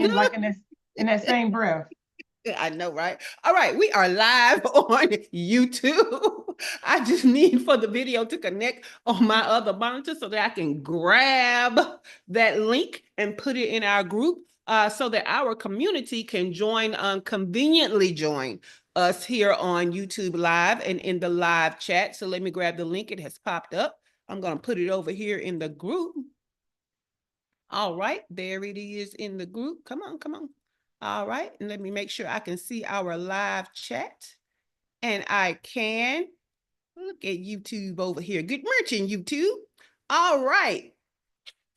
in like in that same breath. I know, right? All right, we are live on YouTube. I just need for the video to connect on my other monitor so that I can grab that link and put it in our group so that our community can conveniently join us here on YouTube Live and in the live chat. So let me grab the link. It has popped up. I'm going to put it over here in the group. All right, there it is in the group. Come on, come on. All right, and let me make sure I can see our live chat. And I can look at YouTube over here. Good merchant, YouTube. All right.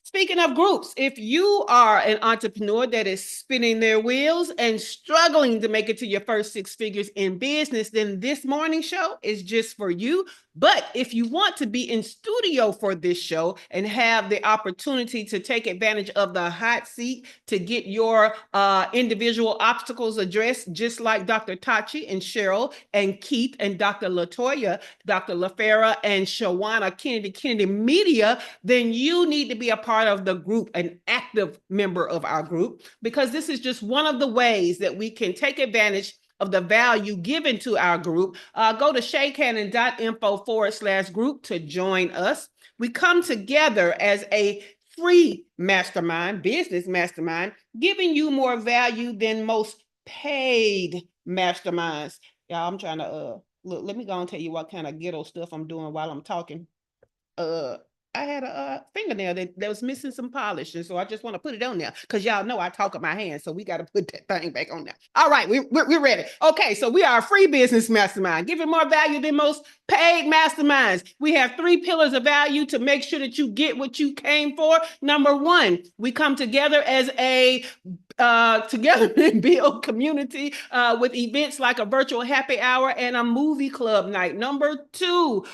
Speaking of groups, if you are an entrepreneur that is spinning their wheels and struggling to make it to your first six figures in business, then this morning show is just for you. But if you want to be in studio for this show and have the opportunity to take advantage of the hot seat to get your individual obstacles addressed, just like Dr. Tachi and Cheryl and Keith and Dr. Latoya, Dr. LaFera and Shawana Kennedy Media, then you need to be a part of the group, an active member of our group, because this is just one of the ways that we can take advantage of the value given to our group. Go to shaycannon.info/group to join us. We come together as a free mastermind, business mastermind, giving you more value than most paid masterminds. Y'all, I'm trying to, look, let me go and tell you what kind of ghetto stuff I'm doing while I'm talking. I had a fingernail that was missing some polish, and so I just want to put it on there because y'all know I talk with my hands, so we got to put that thing back on there. All right, we're ready. Okay, so we are a free business mastermind, giving more value than most paid masterminds. We have 3 pillars of value to make sure that you get what you came for. Number 1, we come together as a together and build community with events like a virtual happy hour and a movie club night. Number 2,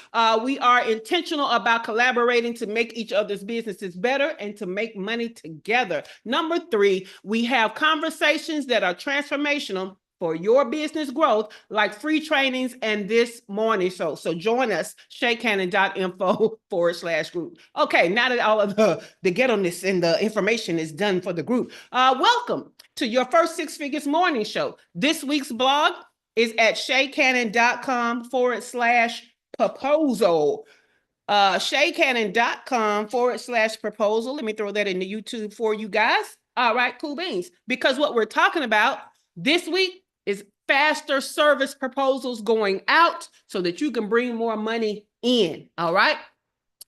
we are intentional about collaborating to make each other's businesses better and to make money together. Number 3, we have conversations that are transformational for your business growth, like free trainings and this morning show. So join us, shaycannon.info/group. Okay, now that all of the ghetto-ness and the information is done for the group, welcome to your first six figures morning show. This week's blog is at shaycannon.com/proposal. shaycannon.com/proposal. Let me throw that in the YouTube for you guys. All right, cool beans. Because what we're talking about this week is faster service proposals going out so that you can bring more money in. All right.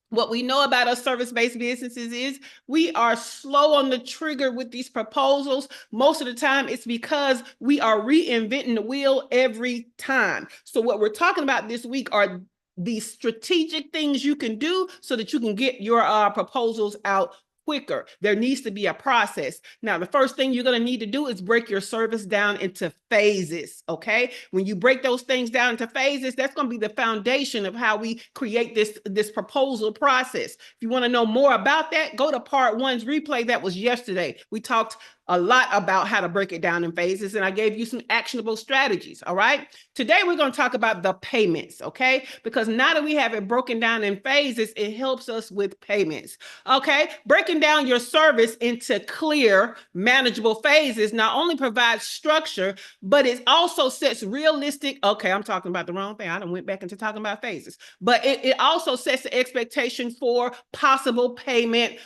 What we know about us service-based businesses is we are slow on the trigger with these proposals. Most of the time, it's because we are reinventing the wheel every time. So what we're talking about this week are the strategic things you can do so that you can get your proposals out quicker. There needs to be a process. Now, the first thing you're going to need to do is break your service down into phases, okay? When you break those things down into phases, that's going to be the foundation of how we create this proposal process. If you want to know more about that, go to part 1's replay that was yesterday. We talked a lot about how to break it down in phases, and I gave you some actionable strategies, all right? Today, we're going to talk about the payments, okay? Because now that we have it broken down in phases, it helps us with payments, okay? Breaking down your service into clear, manageable phases not only provides structure, but it also sets realistic, okay, I'm talking about the wrong thing. I done went back into talking about phases, but it also sets the expectation for possible payment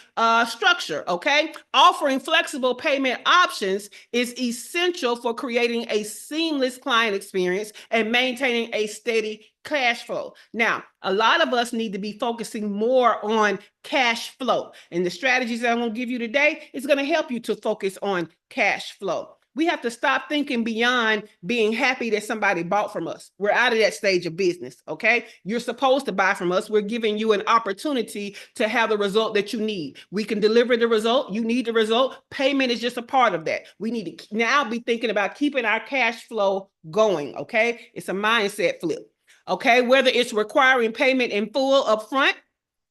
structure, okay? Offering flexible payment options is essential for creating a seamless client experience and maintaining a steady cash flow. Now, a lot of us need to be focusing more on cash flow, and the strategies that I'm going to give you today is going to help you to focus on cash flow. We have to stop thinking beyond being happy that somebody bought from us. We're out of that stage of business, okay? You're supposed to buy from us. We're giving you an opportunity to have the result that you need. We can deliver the result. You need the result. Payment is just a part of that. We need to now be thinking about keeping our cash flow going, okay? It's a mindset flip, okay? Whether it's requiring payment in full upfront,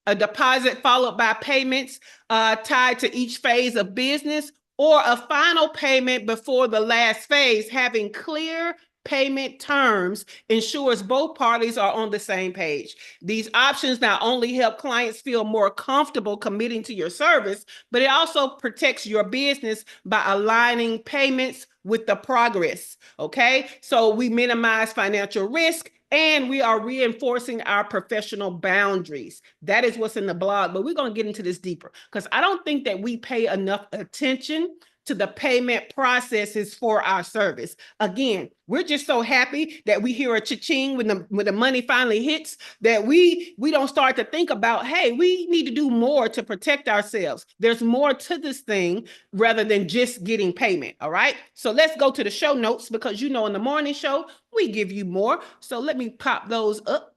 a deposit followed by payments tied to each phase of business, or a final payment before the last phase, having clear payment terms ensures both parties are on the same page. These options not only help clients feel more comfortable committing to your service, but it also protects your business by aligning payments with the progress. Okay, so we minimize financial risk and we are reinforcing our professional boundaries. That is what's in the blog, but we're going to get into this deeper because I don't think that we pay enough attention to the payment processes for our service. Again, we're just so happy that we hear a cha-ching when the money finally hits that we don't start to think about, hey, we need to do more to protect ourselves. There's more to this thing rather than just getting payment, all right? So let's go to the show notes because in the morning show, we give you more. So let me pop those up.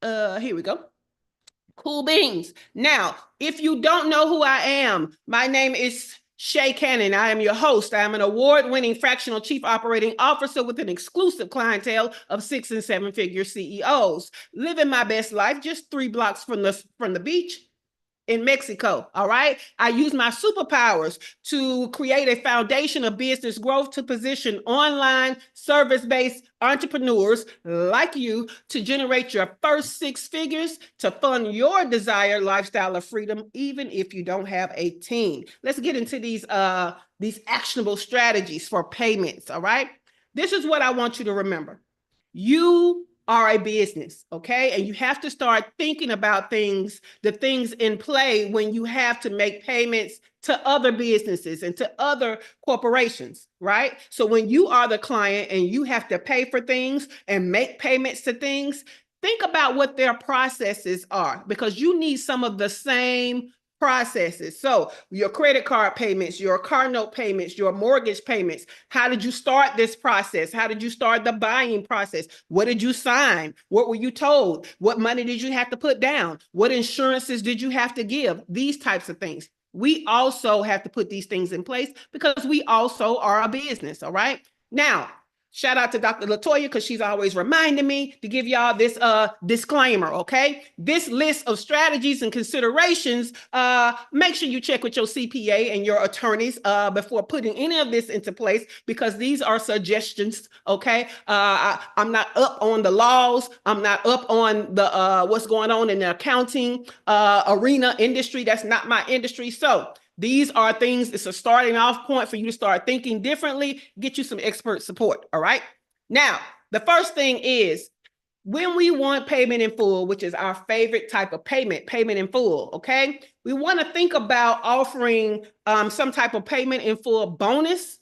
Here we go. Cool beans. Now, if you don't know who I am, my name is Shay Cannon. I am your host. I am an award-winning fractional chief operating officer with an exclusive clientele of 6- and 7-figure CEOs. Living my best life just 3 blocks from the beach in Mexico, all right? I use my superpowers to create a foundation of business growth to position online service-based entrepreneurs like you to generate your first 6 figures to fund your desired lifestyle of freedom, even if you don't have a team. Let's get into these actionable strategies for payments, all right? This is what I want you to remember. You are a business, okay? And you have to start thinking about the things in play when you have to make payments to other businesses and to other corporations, right? So when you are the client and you have to pay for things and make payments to things, think about what their processes are because you need some of the same processes. So your credit card payments, your car note payments, your mortgage payments. How did you start this process? How did you start the buying process? What did you sign? What were you told? What money did you have to put down? What insurances did you have to give? These types of things. We also have to put these things in place because we also are a business. All right. Now, shout out to Dr. Latoya because she's always reminding me to give y'all this disclaimer, okay? This list of strategies and considerations, make sure you check with your CPA and your attorneys before putting any of this into place because these are suggestions, okay? I'm not up on the laws. I'm not up on the what's going on in the accounting arena industry. That's not my industry. So these are things, it's a starting off point for you to start thinking differently, get you some expert support, all right? Now, the first thing is when we want payment in full, which is our favorite type of payment in full, okay? We want to think about offering some type of payment in full bonus.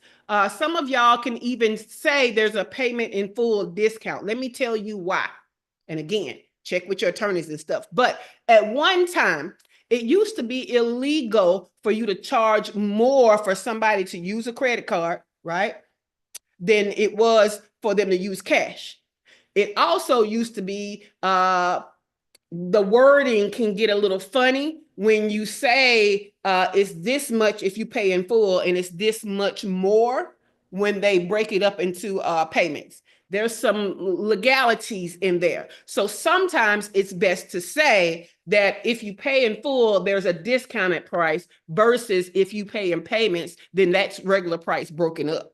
Some of y'all can even say there's a payment in full discount. Let me tell you why. And again, check with your attorneys and stuff. But at one time, it used to be illegal for you to charge more for somebody to use a credit card, right, than it was for them to use cash. It also used to be the wording can get a little funny when you say it's this much if you pay in full and it's this much more when they break it up into payments. There's some legalities in there. So sometimes it's best to say that if you pay in full, there's a discounted price versus if you pay in payments, then that's regular price broken up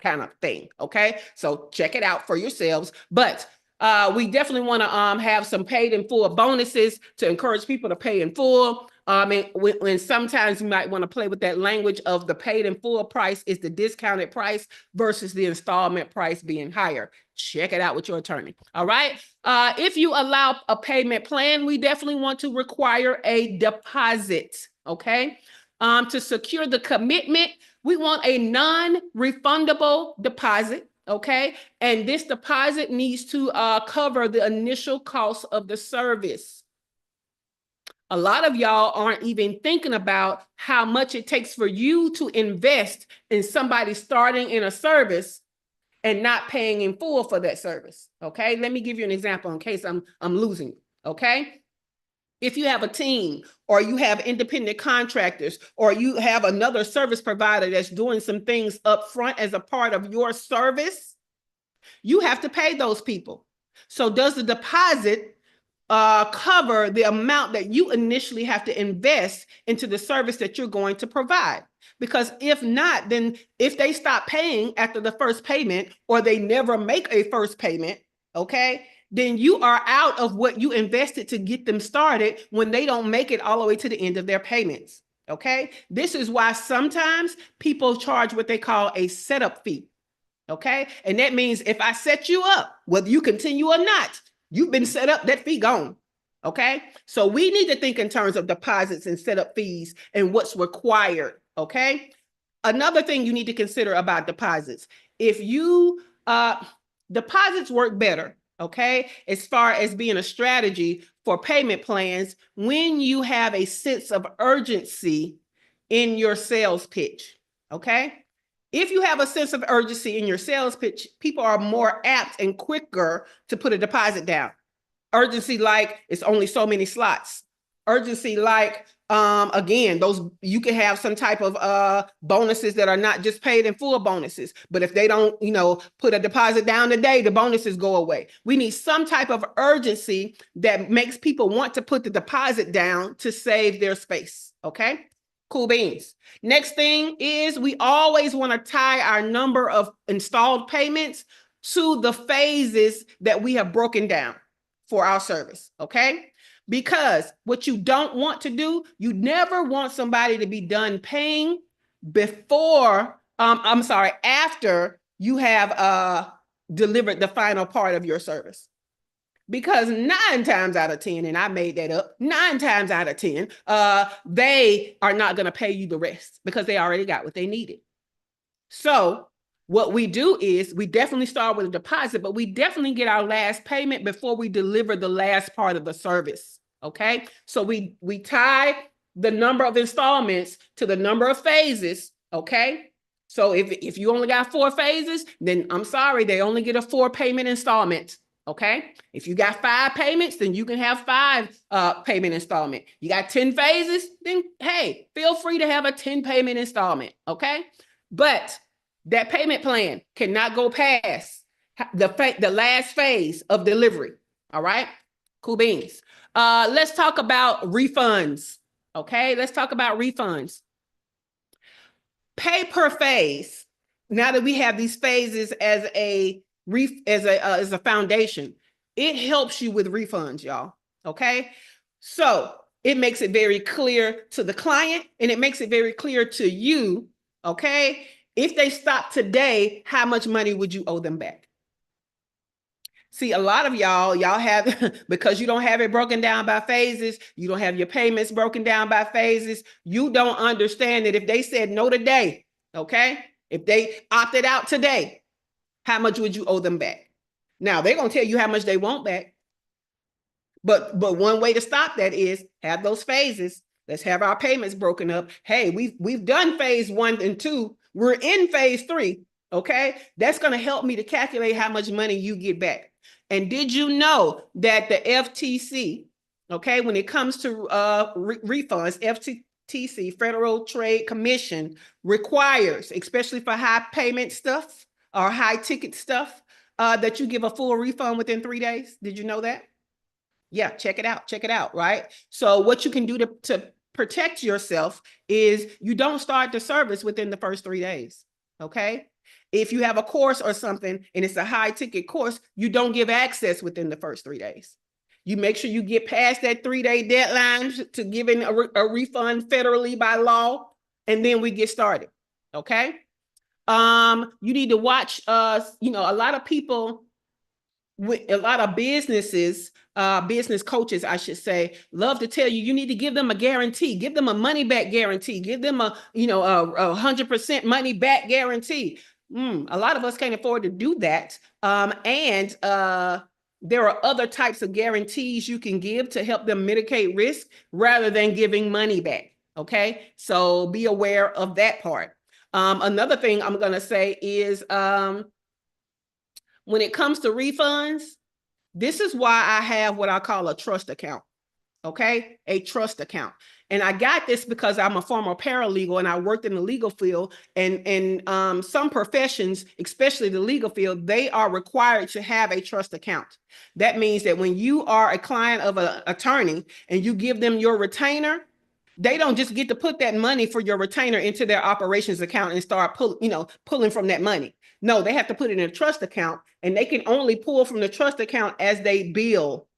kind of thing. Okay. So check it out for yourselves. But we definitely want to have some paid in full bonuses to encourage people to pay in full. And sometimes you might want to play with that language of the paid in full price is the discounted price versus the installment price being higher. Check it out with your attorney. All right. If you allow a payment plan, we definitely want to require a deposit. Okay. To secure the commitment, we want a non-refundable deposit. Okay. And this deposit needs to cover the initial cost of the service. A lot of y'all aren't even thinking about how much it takes for you to invest in somebody starting in a service and not paying in full for that service. Okay. Let me give you an example in case I'm losing you. Okay. If you have a team or you have independent contractors or you have another service provider that's doing some things up front as a part of your service, you have to pay those people. So does the deposit cover the amount that you initially have to invest into the service that you're going to provide? Because if not, then if they stop paying after the first payment, or they never make a first payment, okay, then you are out of what you invested to get them started when they don't make it all the way to the end of their payments. Okay, this is why sometimes people charge what they call a setup fee. Okay, and that means if I set you up, whether you continue or not, you've been set up, that fee gone. Okay, so we need to think in terms of deposits and setup fees and what's required. Okay, another thing you need to consider about deposits, if you deposits work better, okay, as far as being a strategy for payment plans, when you have a sense of urgency in your sales pitch. Okay, if you have a sense of urgency in your sales pitch, people are more apt and quicker to put a deposit down. Urgency like it's only so many slots. Urgency like, again, those, you can have some type of bonuses that are not just paid in full bonuses, but if they don't, put a deposit down today, the bonuses go away. We need some type of urgency that makes people want to put the deposit down to save their space. Okay, cool beans. Next thing is we always want to tie our number of installed payments to the phases that we have broken down for our service. Okay, because what you don't want to do, you never want somebody to be done paying after you have delivered the final part of your service. Because 9 times out of 10, and I made that up, 9 times out of 10, they are not going to pay you the rest because they already got what they needed. So what we do is we definitely start with a deposit, but we definitely get our last payment before we deliver the last part of the service. Okay, so we tie the number of installments to the number of phases. Okay, so if you only got 4 phases, then I'm sorry, they only get a 4 payment installment. Okay, if you got 5 payments, then you can have 5 payment installment. You got 10 phases, then hey, feel free to have a 10 payment installment. But that payment plan cannot go past the last phase of delivery. All right, cool beans. Let's talk about refunds. Okay, let's talk about refunds. Pay per phase. Now that we have these phases as a foundation, it helps you with refunds, y'all. Okay, so it makes it very clear to the client and it makes it very clear to you. Okay, if they stop today, how much money would you owe them back? See, a lot of y'all have, because you don't have it broken down by phases, you don't have your payments broken down by phases, you don't understand that if they said no today, okay, if they opted out today, how much would you owe them back? Now, they're going to tell you how much they want back. But one way to stop that is have those phases. Let's have our payments broken up. Hey, we've done phase 1 and 2. We're in phase 3. Okay, that's going to help me to calculate how much money you get back. And did you know that the FTC, okay, when it comes to refunds, FTC, Federal Trade Commission, requires, especially for high payment stuff or high ticket stuff, that you give a full refund within 3 days. Did you know that? Yeah, check it out, right? So what you can do to protect yourself is you don't start the service within the first 3 days, okay? If you have a course or something and it's a high ticket course, you don't give access within the first 3 days. You make sure you get past that 3-day deadline to giving a refund federally by law, and then we get started. Okay. You need to watch a lot of people with a lot of businesses, business coaches, I should say, love to tell you need to give them a guarantee, give them a money back guarantee, give them a 100% money back guarantee. A lot of us can't afford to do that. And there are other types of guarantees you can give to help them mitigate risk rather than giving money back. Okay, so be aware of that part. Another thing I'm going to say is when it comes to refunds, this is why I have what I call a trust account. Okay, a trust account. And I got this because I'm a former paralegal and I worked in the legal field, and some professions, especially the legal field, they are required to have a trust account. That means that when you are a client of an attorney and you give them your retainer, They don't just get to put that money for your retainer into their operations account and start pulling from that money. No, they have to put it in a trust account, and they can only pull from the trust account as they bill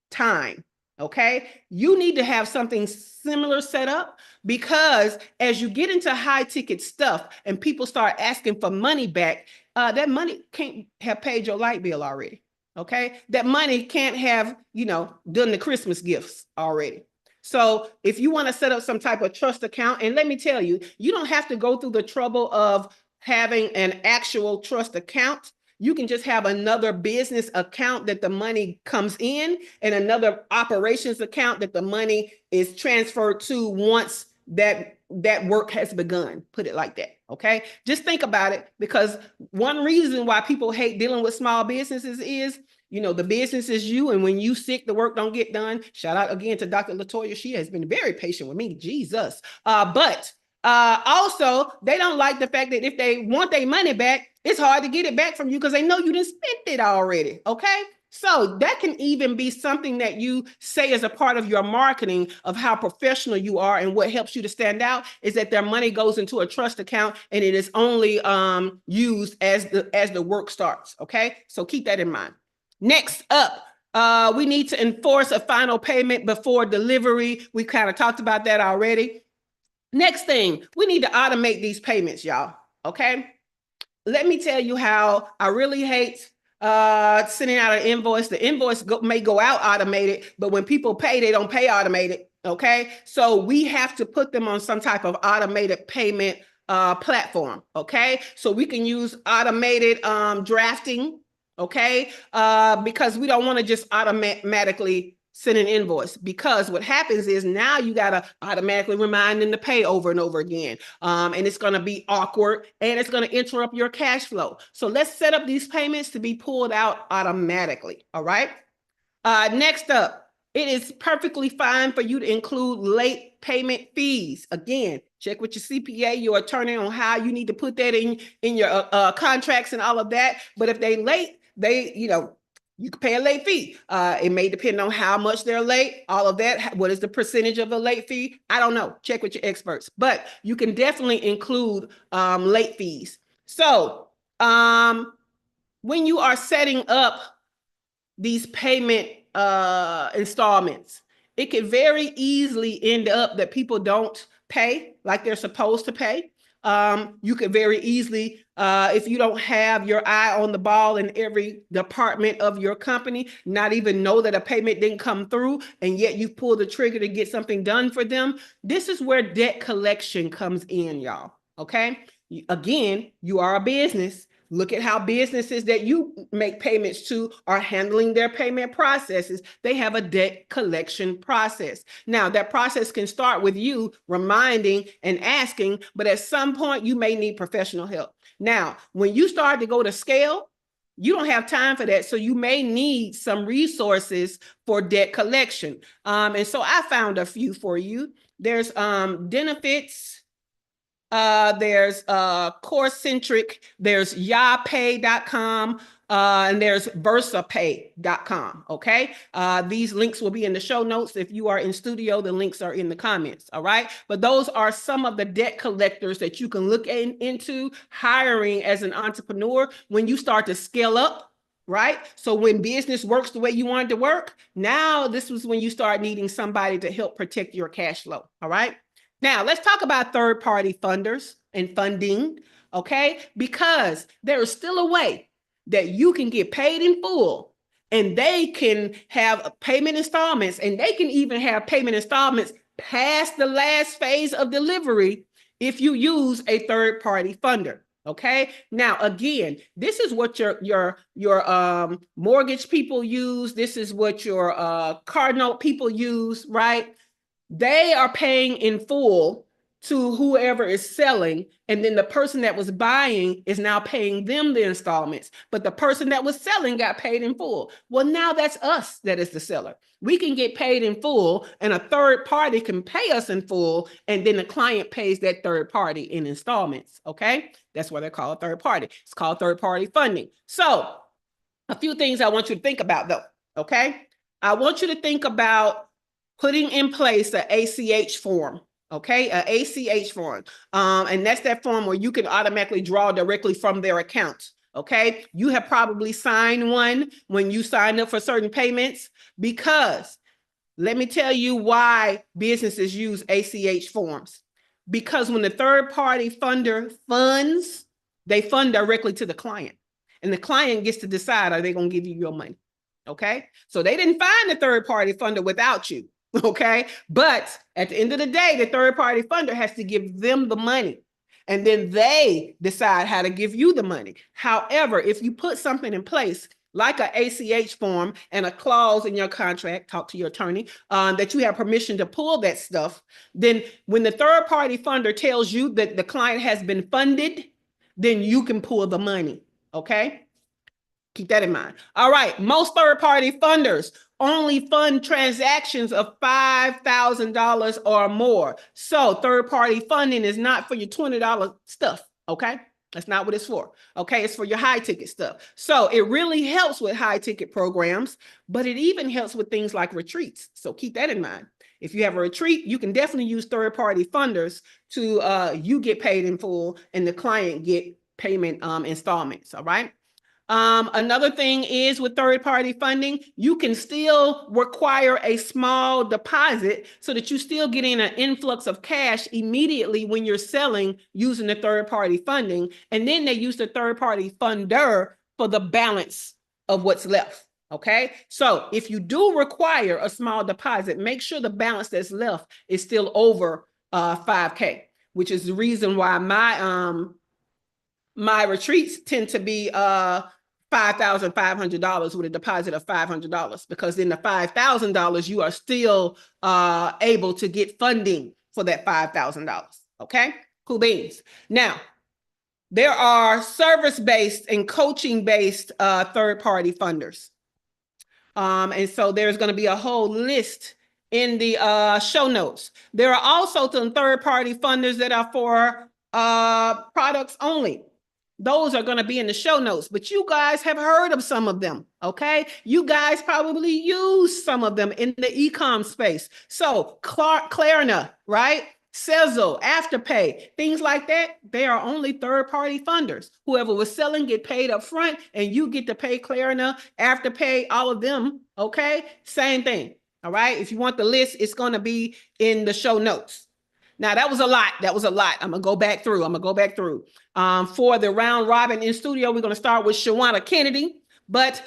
time. Okay. You need to have something similar set up, because as you get into high ticket stuff and people start asking for money back, that money can't have paid your light bill already. Okay. That money can't have, done the Christmas gifts already. So if you want to set up some type of trust account, and let me tell you, you don't have to go through the trouble of having an actual trust account. You can just have another business account that the money comes in, and another operations account that the money is transferred to once that work has begun. Put it like that. Okay. Just think about it, because one reason why people hate dealing with small businesses is, the business is you, and when you sick, the work don't get done. Shout out again to Dr. Latoya. She has been very patient with me. Jesus. But also, they don't like the fact that if they want their money back, it's hard to get it back from you because they know you didn't spend it already. Okay. So that can even be something that you say as a part of your marketing of how professional you are, and what helps you to stand out is that their money goes into a trust account and it is only used as the work starts. Okay. So keep that in mind. Next up, we need to enforce a final payment before delivery. We kind of talked about that already. Next thing, we need to automate these payments, y'all. Okay. Let me tell you how I really hate sending out an invoice. The invoice may go out automated, but when people pay, they don't pay automated. Okay. So we have to put them on some type of automated payment platform. Okay. So we can use automated drafting. Okay. Because we don't want to just automatically send an invoice, because what happens is now you got to automatically remind them to pay over and over again. And it's going to be awkward, and it's going to interrupt your cash flow. So let's set up these payments to be pulled out automatically. All right. Next up, it is perfectly fine for you to include late payment fees. Again, check with your CPA, your attorney, on how you need to put that in your contracts and all of that. But if they late, you can pay a late fee. It may depend on how much they're late, all of that. What is the percentage of a late fee? I don't know. Check with your experts, but you can definitely include late fees. So when you are setting up these payment installments, it can very easily end up that people don't pay like they're supposed to pay. You could very easily, if you don't have your eye on the ball in every department of your company, not even know that a payment didn't come through, and yet you pull the trigger to get something done for them. This is where debt collection comes in, y'all. Okay. Again, you are a business. Look at how businesses that you make payments to are handling their payment processes. They have a debt collection process. Now, that process can start with you reminding and asking, but at some point you may need professional help. Now, when you start to go to scale, you don't have time for that. So you may need some resources for debt collection. And so I found a few for you. There's Benefits. There's CoreCentric, there's yapay.com, and there's versapay.com. Okay. These links will be in the show notes. If you are in studio, the links are in the comments. All right. But those are some of the debt collectors that you can look into hiring as an entrepreneur when you start to scale up. Right. So when business works the way you want it to work, now this was when you start needing somebody to help protect your cash flow. All right. Now, let's talk about third-party funders and funding, okay? Because there is still a way that you can get paid in full, and they can have payment installments, and they can even have payment installments past the last phase of delivery if you use a third-party funder. Okay. Now, again, this is what your mortgage people use. This is what your car note people use, right? They are paying in full to whoever is selling, and then the person that was buying is now paying them the installments, but the person that was selling got paid in full. Well, now that's us that is the seller. We can get paid in full, and a third party can pay us in full, and then the client pays that third party in installments. Okay, that's why they're called third party. It's called third party funding. So a few things I want you to think about, though. Okay, I want you to think about putting in place an ACH form. Okay, a ACH form. And that's that form where you can automatically draw directly from their account. Okay, you have probably signed one when you signed up for certain payments, because let me tell you why businesses use ACH forms. Because when the third party funder funds, they fund directly to the client, and the client gets to decide, are they going to give you your money? Okay, so they didn't find the third party funder without you. Okay, but at the end of the day, the third party funder has to give them the money, and then they decide how to give you the money. However, if you put something in place like an ACH form and a clause in your contract, talk to your attorney, that you have permission to pull that stuff, then when the third party funder tells you that the client has been funded, then you can pull the money. Okay, keep that in mind. All right, most third party funders only fund transactions of $5,000 or more. So third party funding is not for your $20 stuff. Okay, that's not what it's for. Okay, it's for your high ticket stuff. So it really helps with high ticket programs, but it even helps with things like retreats. So keep that in mind. If you have a retreat, you can definitely use third party funders to you get paid in full and the client get payment installments. All right. Another thing is with third-party funding, you can still require a small deposit so that you still get in an influx of cash immediately when you're selling using the third-party funding. And then they use the third-party funder for the balance of what's left. Okay, so if you do require a small deposit, make sure the balance that's left is still over $5K, which is the reason why my retreats tend to be $5,500 with a deposit of $500, because then the $5,000 you are still able to get funding for that $5,000. Okay, cool beans. Now, there are service-based and coaching-based third-party funders. And so there's going to be a whole list in the show notes. There are also some third-party funders that are for products only. Those are going to be in the show notes, but you guys have heard of some of them, okay? You guys probably use some of them in the e-com space. So Klarna, right? Sezzle, Afterpay, things like that, they are only third-party funders. Whoever was selling get paid up front, and you get to pay Klarna, Afterpay, all of them, okay? Same thing, all right? If you want the list, it's going to be in the show notes. Now, that was a lot. That was a lot. I'm going to go back through. For the round robin in studio, we're going to start with Shawana Kennedy. But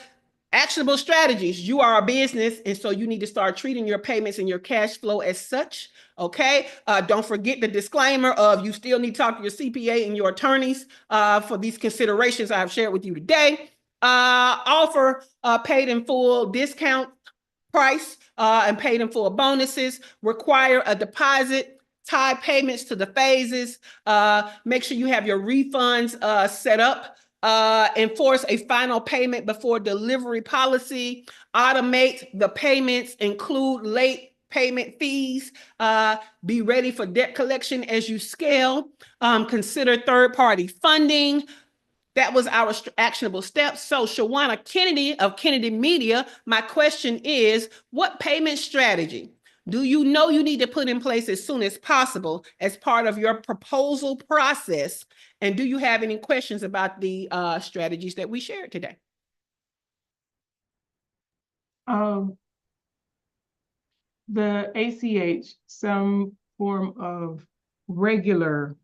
actionable strategies. You are a business, and so you need to start treating your payments and your cash flow as such. Okay. Don't forget the disclaimer of you still need to talk to your CPA and your attorneys for these considerations I've shared with you today. Offer paid in full discount price and paid in full bonuses. Require a deposit. Tie payments to the phases. Make sure you have your refunds set up. Enforce a final payment before delivery policy. Automate the payments. Include late payment fees. Be ready for debt collection as you scale. Consider third-party funding. That was our actionable steps. So Shawana Kennedy of Kennedy Media, my question is, what payment strategy do you know you need to put in place as soon as possible as part of your proposal process? And do you have any questions about the strategies that we shared today? The ACH, some form of regular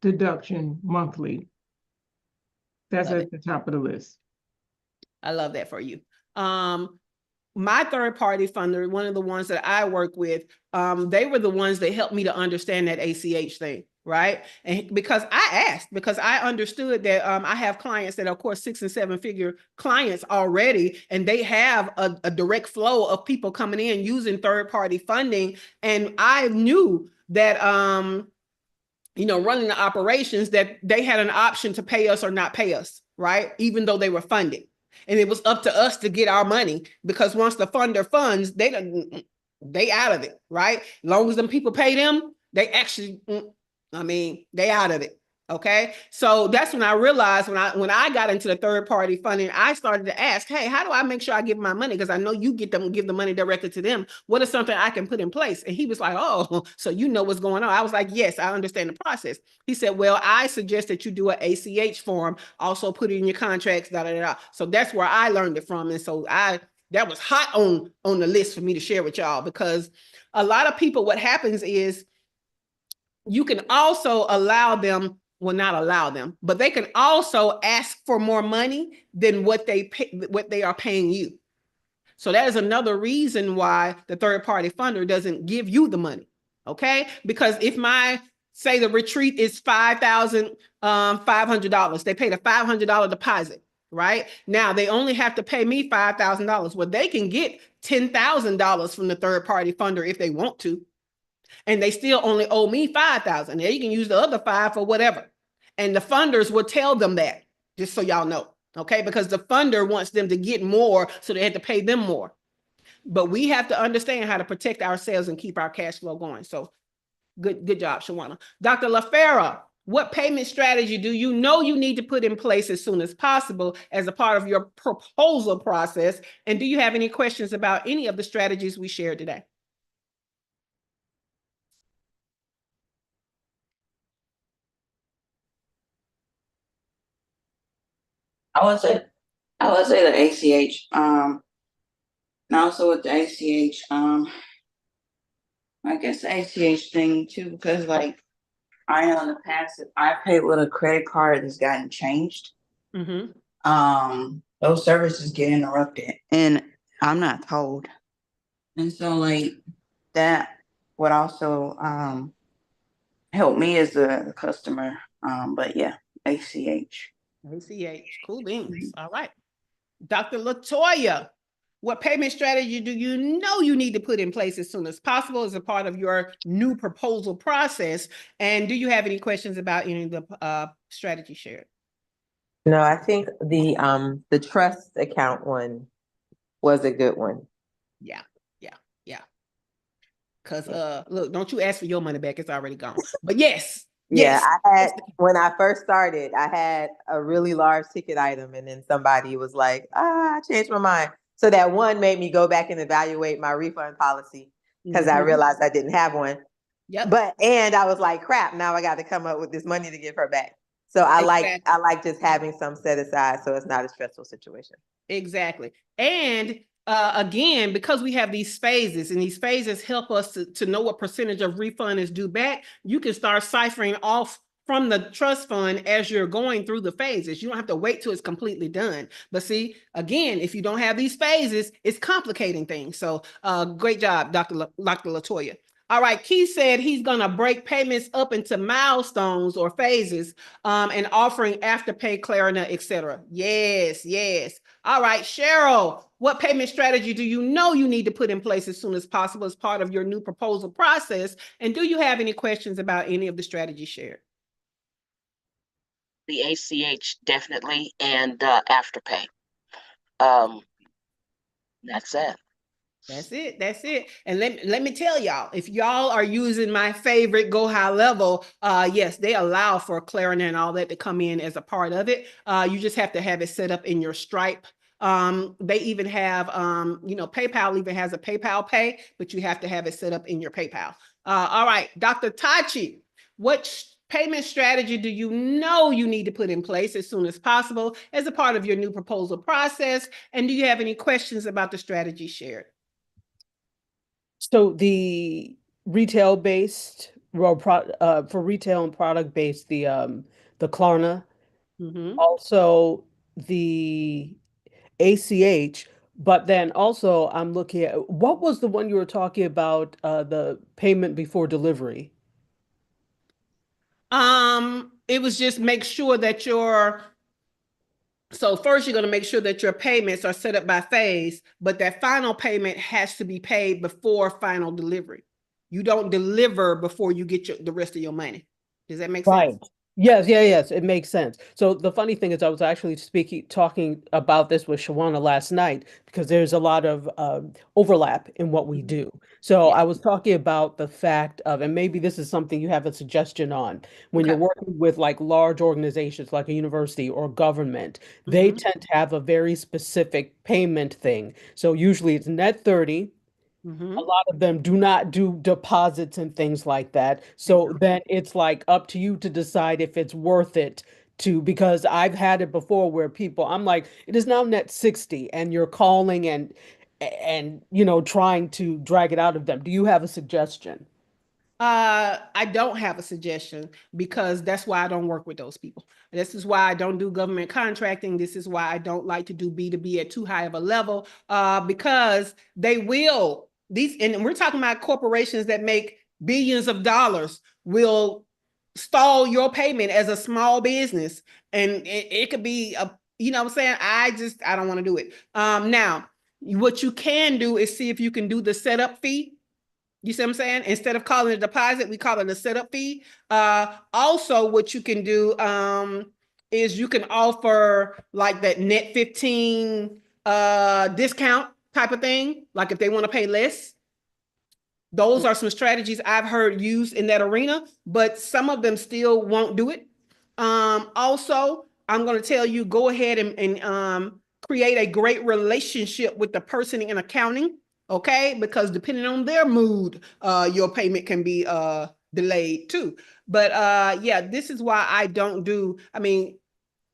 deduction monthly. That's at the top of the list. I love that for you. My third-party funder, one of the ones that I work with, they were the ones that helped me to understand that ACH thing, right? And because I understood that I have clients that are, of course, 6- and 7-figure clients already, and they have a direct flow of people coming in using third-party funding. And I knew that, running the operations, that they had an option to pay us or not pay us, right? Even though they were funded. And it was up to us to get our money, because once the funder funds, they out of it, right? As long as them people pay them, they actually, they out of it. Okay, so that's when I realized when I got into the third party funding, I started to ask, hey, how do I make sure I give my money? Because I know you give the money directly to them. What is something I can put in place? And he was like, oh, so you know what's going on. I was like, yes, I understand the process. He said, well, I suggest that you do an ACH form, also put it in your contracts, da da da. So that's where I learned it from. And so that was hot on the list for me to share with y'all, because a lot of people, what happens is you can also allow them, well, not allow them, but they can also ask for more money than what they are paying you. So that is another reason why the third party funder doesn't give you the money. Okay, because if say the retreat is $5,500, they paid a $500 deposit. Right now, they only have to pay me $5,000. Well, they can get $10,000 from the third party funder if they want to, and they still only owe me $5,000. Now you can use the other $5,000 for whatever. And the funders will tell them that, just so y'all know, okay? Because the funder wants them to get more, so they have to pay them more. But we have to understand how to protect ourselves and keep our cash flow going. So good job, Shawana. Dr. LaFera, what payment strategy do you know you need to put in place as soon as possible as a part of your proposal process? And do you have any questions about any of the strategies we shared today? I would say the ACH. And also with the ACH, I guess the ACH thing too, because like I know in the past, if I paid with a credit card that's gotten changed, those services get interrupted, and I'm not told. And so like that would also help me as the customer. But yeah, ACH. Cool beans. All right. Dr. LaToya, what payment strategy do you know you need to put in place as soon as possible as a part of your new proposal process? And do you have any questions about any of the strategy shared? No, I think the trust account one was a good one. Yeah. Because look, don't you ask for your money back, it's already gone. But yes. Yeah, yes. When I first started, I had a really large ticket item, and then somebody was like, I changed my mind. So that one made me go back and evaluate my refund policy, because I realized I didn't have one. Yep. And I was like, crap, now I got to come up with this money to give her back. So I like just having some set aside, so it's not a stressful situation. Exactly. And again, because we have these phases, and these phases help us to know what percentage of refund is due back, you can start ciphering off from the trust fund as you're going through the phases. You don't have to wait till it's completely done. But see, again, if you don't have these phases, it's complicating things. So great job, Dr. LaToya. All right, Keith said he's going to break payments up into milestones or phases, and offering Afterpay, Klarna, etc. Yes. All right, Cheryl, what payment strategy do you know you need to put in place as soon as possible as part of your new proposal process? And do you have any questions about any of the strategies shared? The ACH, definitely, and Afterpay. That's it. That's it. And let me tell y'all, if y'all are using my favorite Go High Level, yes, they allow for Klarna and all that to come in as a part of it. You just have to have it set up in your Stripe. They even have, PayPal even has a PayPal Pay, but you have to have it set up in your PayPal. All right, Dr. Tachi, what payment strategy do you know you need to put in place as soon as possible as a part of your new proposal process? And do you have any questions about the strategy shared? So the retail-based, for retail and product-based, the Klarna, also the ACH, but then also I'm looking at, what was the one you were talking about, the payment before delivery? It was just make sure that so first you're going to make sure that your payments are set up by phase, but that final payment has to be paid before final delivery. You don't deliver before you get the rest of your money. Does that make sense? Yes, yes, it makes sense. So the funny thing is, I was actually talking about this with Shawana last night because there's a lot of overlap in what we Mhm. do. So Yeah. I was talking about the fact of, and maybe this is something you have a suggestion on, when you're Okay. working with like large organizations like a university or government, they Mm-hmm. tend to have a very specific payment thing. So usually it's net 30. A Mm-hmm. lot of them do not do deposits and things like that. So Exactly. then it's like up to you to decide if it's worth it to, because I've had it before where people, I'm like, it is now net 60 and you're calling and trying to drag it out of them. Do you have a suggestion? I don't have a suggestion because that's why I don't work with those people. This is why I don't do government contracting. This is why I don't like to do B2B at too high of a level, because they will, and we're talking about corporations that make billions of dollars, will stall your payment as a small business. And it could be what I'm saying? I don't want to do it. Now, what you can do is see if you can do the setup fee. You see what I'm saying? Instead of calling it a deposit, we call it a setup fee. Also, what you can do is you can offer like that net 15 discount type of thing. Like if they want to pay less, those are some strategies I've heard used in that arena, but some of them still won't do it. Also, I'm going to tell you, go ahead and create a great relationship with the person in accounting, okay? Because depending on their mood, your payment can be delayed too. But yeah, this is why I don't do, I mean,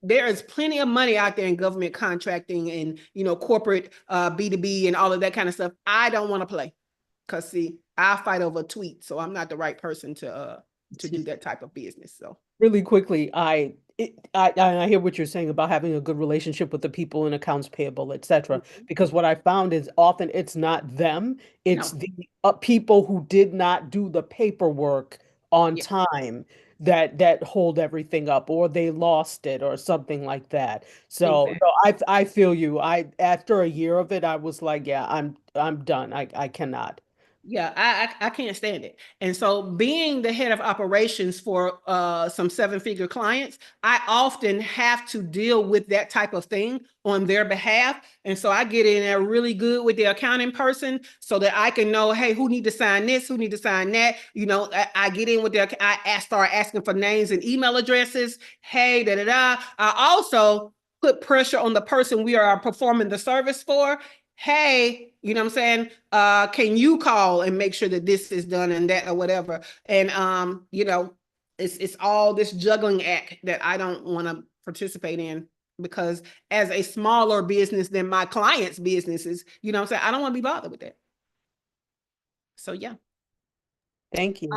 there is plenty of money out there in government contracting and corporate B2B and all of that kind of stuff. I don't want to play. Cause see, I fight over a tweet, so I'm not the right person to do that type of business. So Really quickly, I hear what you're saying about having a good relationship with the people in accounts payable, etc. Because what I found is often it's not them, it's no, the people who did not do the paperwork on yeah, time that hold everything up, or they lost it, or something like that. So exactly. no, I feel you. I After a year of it, I was like, yeah, I'm done. I cannot. Yeah, I can't stand it. And so being the head of operations for some seven-figure clients, I often have to deal with that type of thing on their behalf. And so I get in there really good with the accounting person so that I can know, hey, who need to sign this, who need to sign that. I get in with start asking for names and email addresses. Hey, da da da. I also put pressure on the person we are performing the service for. Hey, you know what I'm saying? Can you call and make sure that this is done and that or whatever? And it's all this juggling act that I don't want to participate in because as a smaller business than my clients' businesses, you know what I'm saying? I don't want to be bothered with that. So yeah. Thank you.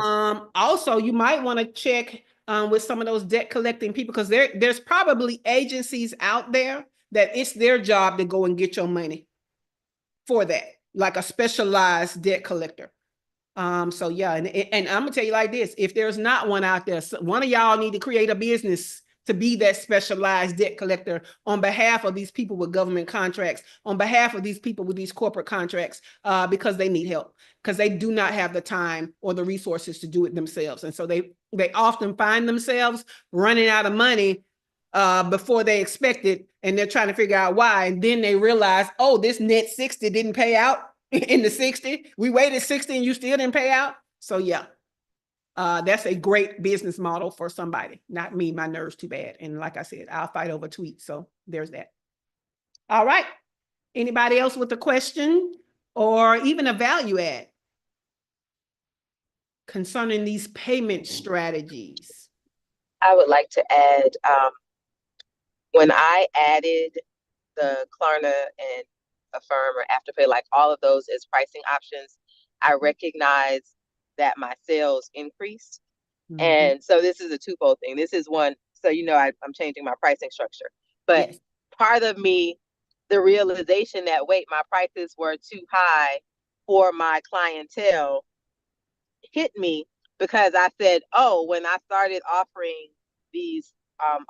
Also you might want to check with some of those debt collecting people because there's probably agencies out there that it's their job to go and get your money for that, like a specialized debt collector. So yeah, and I'm gonna tell you like this: if there's not one out there, one of y'all need to create a business to be that specialized debt collector on behalf of these people with government contracts, on behalf of these people with these corporate contracts, because they need help, because they do not have the time or the resources to do it themselves, and so they often find themselves running out of money before they expect it, and they're trying to figure out why, and then they realize, oh, this net 60 didn't pay out in the 60. We waited 60 and you still didn't pay out. So yeah, that's a great business model for somebody. Not me, my nerves too bad. And like I said, I'll fight over tweets. So there's that. All right. Anybody else with a question or even a value add concerning these payment strategies? I would like to add, when I added the Klarna and Affirm or Afterpay, like all of those as pricing options, I recognized that my sales increased. Mm-hmm. And so this is a twofold thing. This is one, so I'm changing my pricing structure. But Yes. part of me, the realization that wait, my prices were too high for my clientele hit me because I said, oh, when I started offering these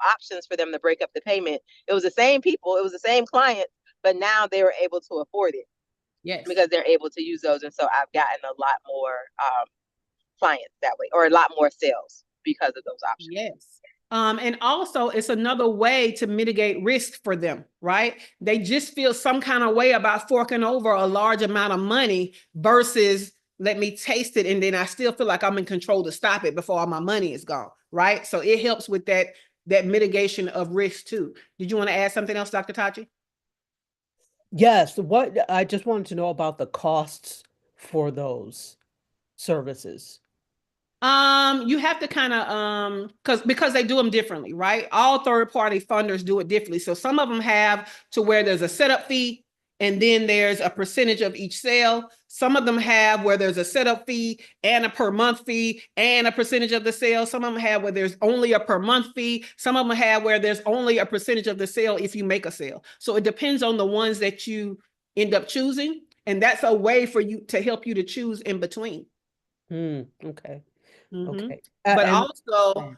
options for them to break up the payment, it was the same people, it was the same clients, but now they were able to afford it Yes. because they're able to use those. And so I've gotten a lot more clients that way, or a lot more sales because of those options. Yes. And also it's another way to mitigate risk for them, right? They just feel some kind of way about forking over a large amount of money versus let me taste it and then I still feel like I'm in control to stop it before all my money is gone, right? So it helps with that mitigation of risk too. Did you want to add something else, Dr. Tachi? Yes, what I just wanted to know about the costs for those services. You have to kind of because they do them differently, right? All third-party funders do it differently. So some of them have to where there's a setup fee and then there's a percentage of each sale. Some of them have where there's a setup fee and a per month fee and a percentage of the sale. Some of them have where there's only a per month fee. Some of them have where there's only a percentage of the sale if you make a sale. So it depends on the ones that you end up choosing. And that's a way for you to help you to choose in between. Okay. Okay. But And also,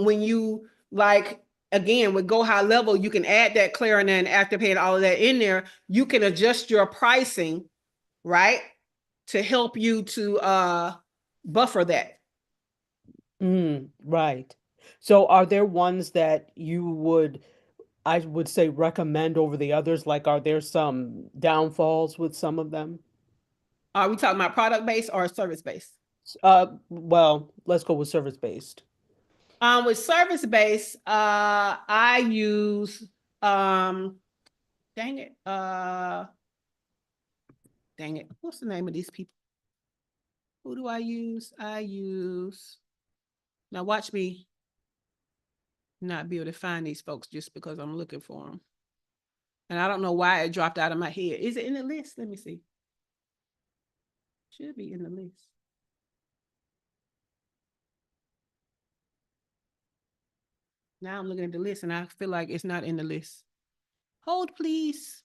when you like, again, with Go High Level, you can add that Klarna and Afterpay and all of that in there. You can adjust your pricing, right? To help you to buffer that. right. So are there ones that you would, I would say, recommend over the others? Like, are there some downfalls with some of them? Are we talking about product-based or service-based? Well, let's go with service-based. With service-based, I use dang it, what's the name of these people? Who do I use? Now watch me not be able to find these folks just because I'm looking for them. And I don't know why it dropped out of my head. Is it in the list? Let me see. Should be in the list. Now I'm looking at the list and I feel like it's not in the list. Hold, please.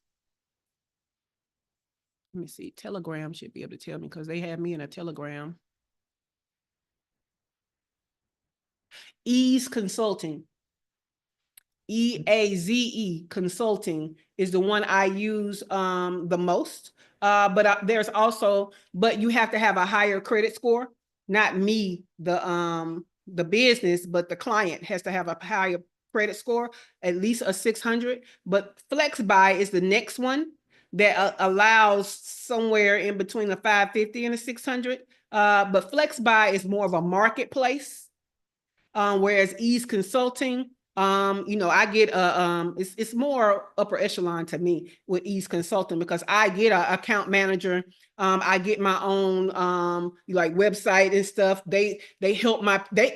Let me see. Telegram should be able to tell me because they have me in a Telegram. Ease Consulting. EAZE Consulting is the one I use the most. But there's also, but you have to have a higher credit score. Not me, the business, but the client has to have a higher credit score, at least a 600. But FlexBuy is the next one that allows somewhere in between a 550 and a 600. But FlexBuy is more of a marketplace, whereas Ease Consulting, I get it's more upper echelon to me with Ease Consulting because I get an account manager. I get my own like website and stuff. They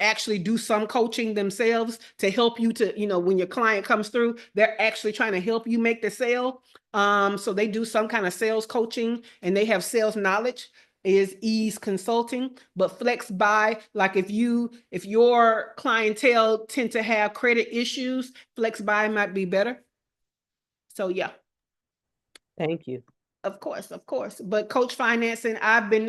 actually do some coaching themselves to help you to, when your client comes through, they're actually trying to help you make the sale. So they do some kind of sales coaching and they have sales knowledge. Is Ease Consulting, but FlexBuy, like if your clientele tend to have credit issues, FlexBuy might be better. So yeah. Thank you. Of course. But coach financing, I've been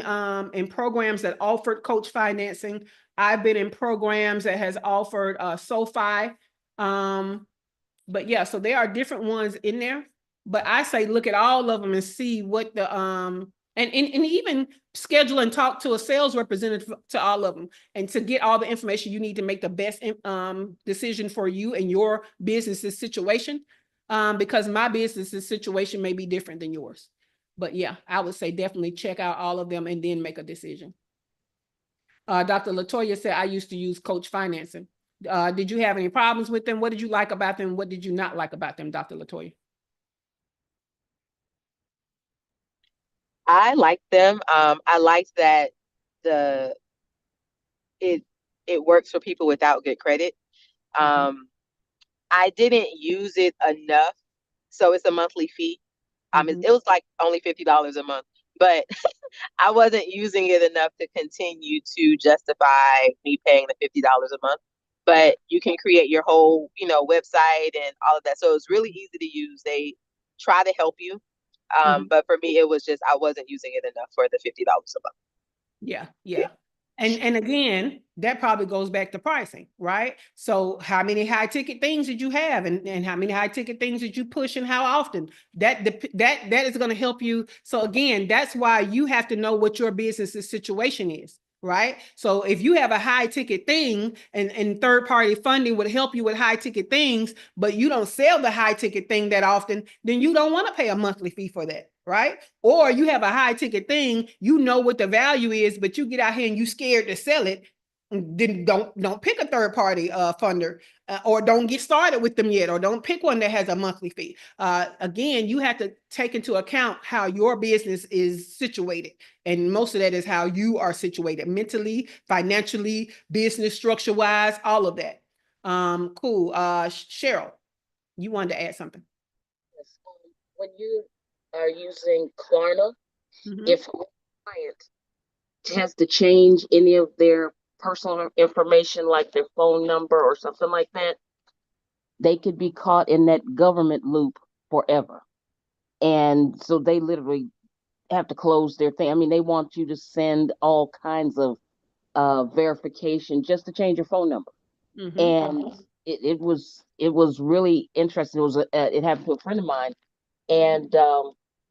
in programs that offered coach financing. I've been in programs that has offered SoFi. But yeah, so there are different ones in there. But I say look at all of them and see what the and even schedule and talk to a sales representative to all of them and to get all the information you need to make the best decision for you and your business's situation. Because my business's situation may be different than yours. But yeah, I would say definitely check out all of them and then make a decision. Dr. Latoya said, I used to use coach financing. Did you have any problems with them? What did you like about them? What did you not like about them, Dr. Latoya? I like them. I liked that it works for people without good credit. I didn't use it enough, so it's a monthly fee. It was like only $50 a month, but I wasn't using it enough to continue to justify me paying the $50 a month. But you can create your whole, website and all of that. So it's really easy to use. They try to help you. But for me, it was just, I wasn't using it enough for the $50 a month. Yeah. And again, that probably goes back to pricing, right? So how many high ticket things did you have and how many high ticket things did you push and how often? That is going to help you. So again, that's why you have to know what your business's situation is, right? So if you have a high ticket thing and third party funding would help you with high ticket things, but you don't sell the high ticket thing that often, then you don't want to pay a monthly fee for that, right? Or you have a high ticket thing, you know what the value is, but you get out here and you scared to sell it, then don't pick a third party funder, or don't get started with them yet, or don't pick one that has a monthly fee. Again, you have to take into account how your business is situated. And most of that is how you are situated mentally, financially, business structure wise, all of that. Cool. Cheryl, you wanted to add something. Yes. When you are using Klarna, if a client has to change any of their personal information, like their phone number or something like that, they could be caught in that government loop forever. And so they literally have to close their thing. I mean, they want you to send all kinds of verification just to change your phone number. And it was really interesting. It happened to a friend of mine, and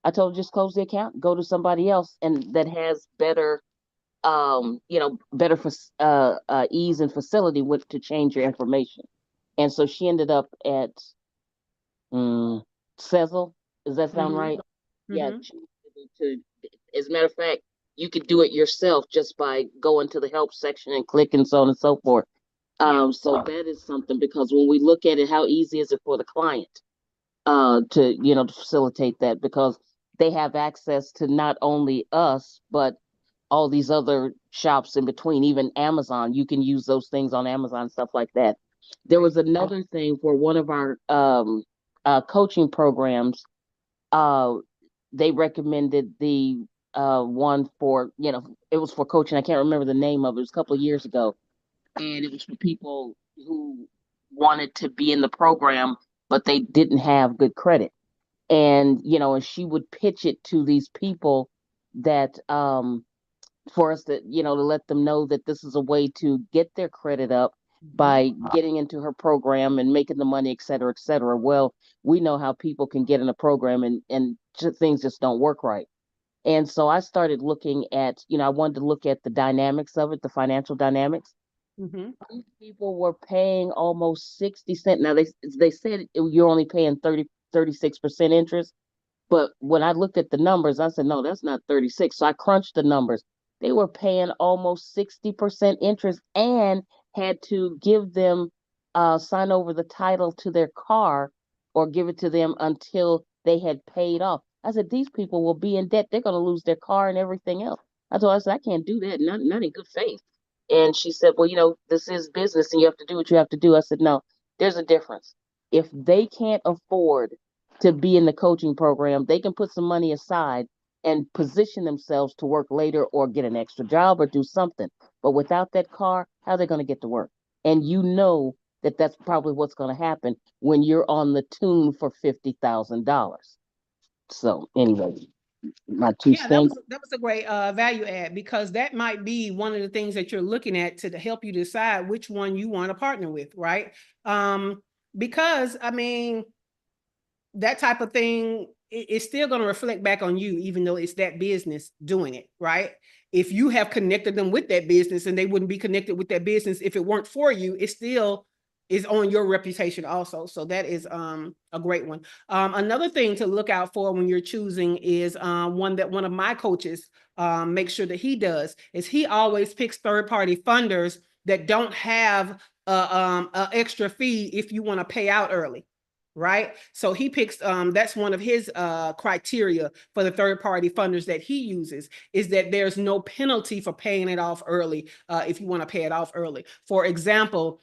I told her, just close the account, go to somebody else, and that has better better for ease and facility with to change your information. And so she ended up at Sezzle. Does that sound right? Yeah. To, as a matter of fact, you could do it yourself just by going to the help section and clicking so on and so forth. So that is something, because when we look at it, how easy is it for the client to facilitate that, because they have access to not only us, but all these other shops in between, even Amazon. You can use those things on Amazon, stuff like that. There was another thing for one of our coaching programs. They recommended the one for, it was for coaching. I can't remember the name of it. It was a couple of years ago. And it was for people who wanted to be in the program, but they didn't have good credit. And, and she would pitch it to these people that, for us to, to let them know that this is a way to get their credit up by getting into her program and making the money, et cetera, et cetera. Well, we know how people can get in a program and things just don't work right. And so I started looking at, I wanted to look at the dynamics of it, the financial dynamics. These people were paying almost 60 cents. Now they said you're only paying 36% interest. But when I looked at the numbers, I said, no, that's not 36. So I crunched the numbers. They were paying almost 60% interest and had to give them, sign over the title to their car or give it to them until they had paid off. I said, these people will be in debt. They're going to lose their car and everything else. I said, I can't do that. Not in good faith. And she said, well, this is business and you have to do what you have to do. I said, no, there's a difference. If they can't afford to be in the coaching program, they can put some money aside and position themselves to work later or get an extra job or do something. But without that car, how are they going to get to work? And that's probably what's going to happen when you're on the tune for $50,000. So anyway, my two cents. That was a great value add, because that might be one of the things that you're looking at to help you decide which one you want to partner with, right? Because I mean, that type of thing is still going to reflect back on you, even though it's that business doing it, right? If you have connected them with that business, and they wouldn't be connected with that business if it weren't for you, it still is on your reputation also. So that is a great one. Another thing to look out for when you're choosing is one of my coaches makes sure that he does is he always picks third-party funders that don't have a extra fee if you want to pay out early. Right. So he picks, that's one of his criteria for the third party funders that he uses, is that there's no penalty for paying it off early if you want to pay it off early. For example,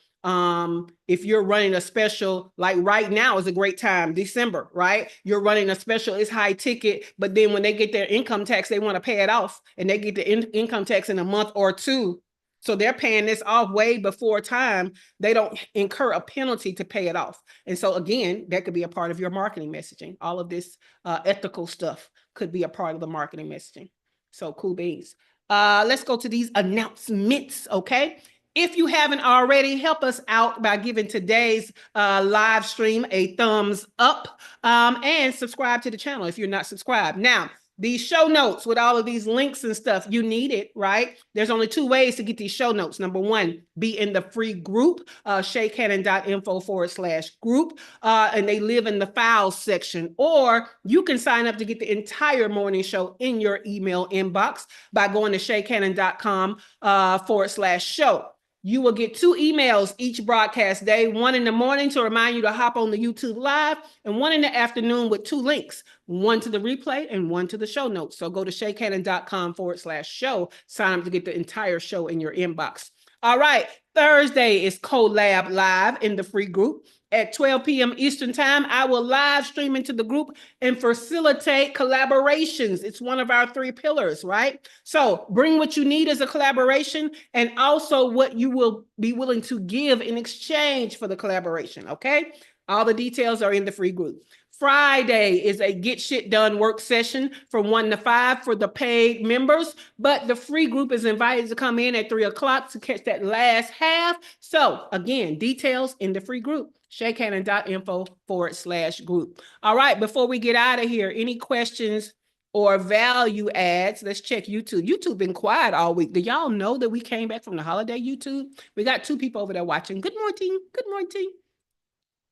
if you're running a special, like right now is a great time, December, right? You're running a special, it's high ticket, but then when they get their income tax, they want to pay it off, and they get the income tax in a month or two. So they're paying this off way before time. They don't incur a penalty to pay it off. And so again, that could be a part of your marketing messaging. All of this ethical stuff could be a part of the marketing messaging. So cool beans. Let's go to these announcements, okay? If you haven't already, help us out by giving today's live stream a thumbs up and subscribe to the channel if you're not subscribed. Now, These show notes with all of these links and stuff, you need it, right? There's only 2 ways to get these show notes. Number 1, be in the free group, shaycannon.info/group, and they live in the files section. Or you can sign up to get the entire morning show in your email inbox by going to shaycannon.com/show. You will get 2 emails each broadcast day, one in the morning to remind you to hop on the YouTube Live, and one in the afternoon with 2 links, one to the replay and one to the show notes. So go to shaycannon.com/show, sign up to get the entire show in your inbox. All right, Thursday is Collab Live in the free group. At 12 p.m. Eastern Time, I will live stream into the group and facilitate collaborations. It's one of our 3 pillars, right? So bring what you need as a collaboration and also what you will be willing to give in exchange for the collaboration, okay? All the details are in the free group. Friday is a get shit done work session from 1 to 5 for the paid members, but the free group is invited to come in at 3 o'clock to catch that last half. So again, details in the free group, shaycannon.info/group. All right, before we get out of here, any questions or value adds? Let's check YouTube. YouTube been quiet all week. Do y'all know that we came back from the holiday, YouTube? We got 2 people over there watching. Good morning. Good morning.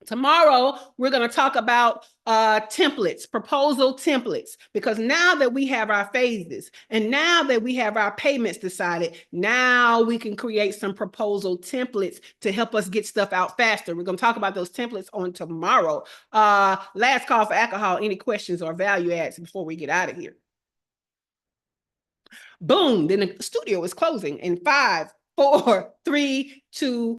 Tomorrow, we're going to talk about templates, proposal templates, because now that we have our phases and now that we have our payments decided, now we can create some proposal templates to help us get stuff out faster. We're going to talk about those templates on tomorrow. Last call for alcohol. Any questions or value adds before we get out of here? Boom. Then the studio is closing in 5, 4, 3, 2,